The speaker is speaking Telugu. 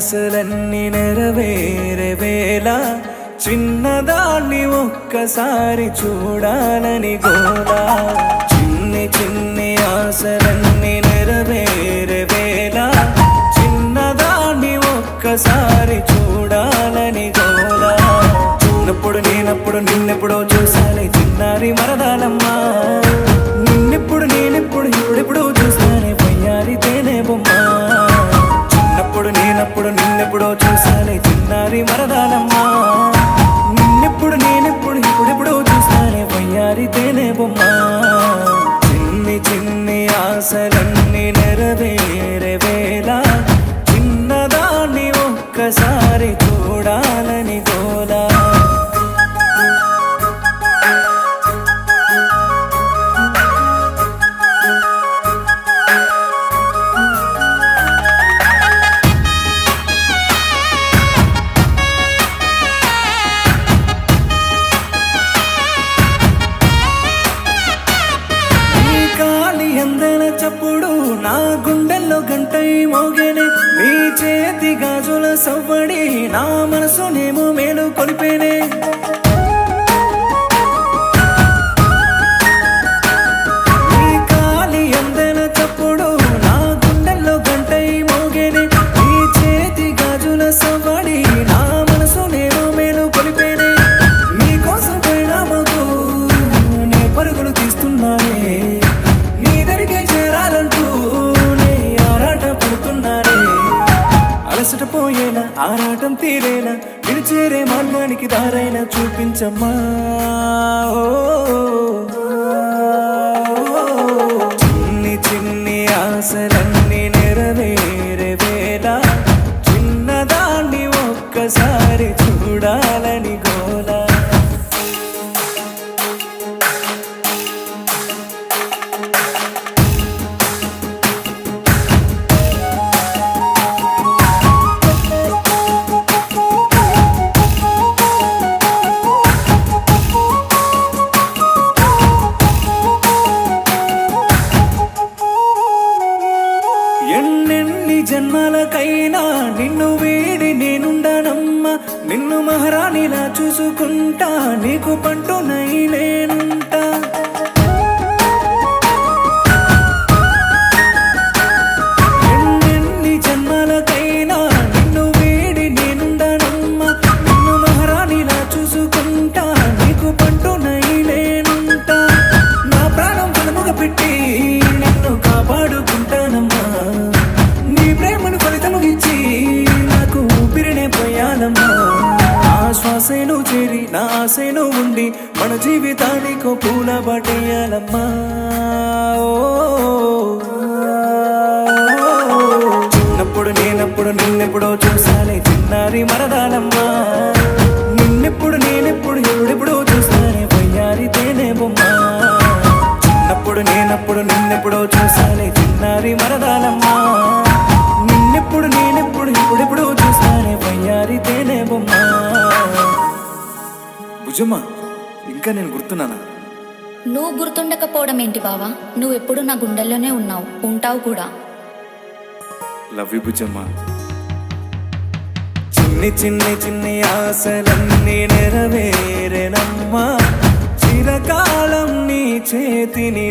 ఆశలన్నీ నెరవేరే వేళ చిన్నదాన్ని ఒక్కసారి చూడాలని గోలా. చిన్ని చిన్ని ఆశలన్నీ నెరవేరే వేళ చిన్నదాన్ని ఒక్కసారి చూడాలని గోలా. చిన్నప్పుడు నేనప్పుడు నిన్నెప్పుడో చూసాలే చిన్నారి మరదాలమ్మా. నిన్నెప్పుడు నేనెప్పుడు ఇప్పుడెప్పుడు చూసానే వయ్యారి తేనె బొమ్మ. చిన్నప్పుడు నేనప్పుడు నిన్నెప్పుడో చూసాలే చిన్నారి మరదాలమ్మా. నిన్నెప్పుడు నేనెప్పుడు ఇప్పుడెప్పుడు చూసానే వయ్యారి తేనె బొమ్మ. చిన్ని చిన్ని ఆశలన్నీ నెరవేరే వేళ చిన్నదాన్ని ఒక్కసారి చూడాలని గోలా. చప్పుడు నా గుండెల్లో గంటై మోగేనే. నీ చేతి గాజుల సవ్వడి నా మనసునేమో మేలు కొలిపేనే. నీ కాలి అందెల చప్పుడు నా గుండెల్లో గంటై మోగేనే. నీ చేతి గాజుల సవ్వడి నా మనసునేమో మేలు కొలిపేనే. నీకోసం పోయినా మగు నే పరుగులు తీస్తున్నానే. అలసట పోయేలా ఆరాటం తీరేలా విడిచేరే మార్గానికి దారైనా చూపించమ్మా. చిన్ని చిన్ని ఆశలన్నీ నెరవేరే వేళ చిన్నదాన్ని ఒక్కసారి చూడాలని గోలా. ఎన్నెన్ని జన్మలకైనా నిన్ను వీడి నేనుండనమ్మా. నిన్ను మహారాణిలా చూసుకుంటా నీకు పంటునై నేనుంటా. ఎన్నెన్ని జన్మలకైనా నిన్ను వీడి నేనుండనమ్మా. నిన్ను మహారాణిలా చూసుకుంటా నీకు పంటునై నేనుంటా. నా ప్రాణం పదముగ పెట్టి నిన్ను కాపాడుకుంటానమ్మా. నాకు ఊపిరినే పోయాలమ్మా. నా శ్వాసను చేరి నా ఆశను ఉండి మన జీవితానికో పూల బాటేయాలమ్మా. చిన్నప్పుడు నేనప్పుడు నిన్నెప్పుడో చూసాలే చిన్నారి మరదాలమ్మా. నిన్నెప్పుడు నేనెప్పుడు ఎప్పుడెప్పుడో చూసానే వయ్యారి తేనె బొమ్మ. చిన్నప్పుడు నేనప్పుడు నిన్నెప్పుడో చూసాలే చిన్నారి మరదాలమ్మా. నిన్నెప్పుడు నేనెప్పుడు ఇప్పుడెప్పుడు చూసానే వయ్యారి తేనె బొమ్మ. భుజమ్మా ఇంకా నేను గుర్తున్నానా? నువ్వు గుర్తుండకపోవడం ఏంటి బావా? నువ్వెప్పుడు నా గుండెల్లోనే ఉన్నావు, ఉంటావు కూడా. లవ్ యు భుజమ్మా. చిన్ని చిన్ని చిన్ని ఆశలన్నీ నెరవేరేనమ్మా. చిరకాలం నీ చేతిని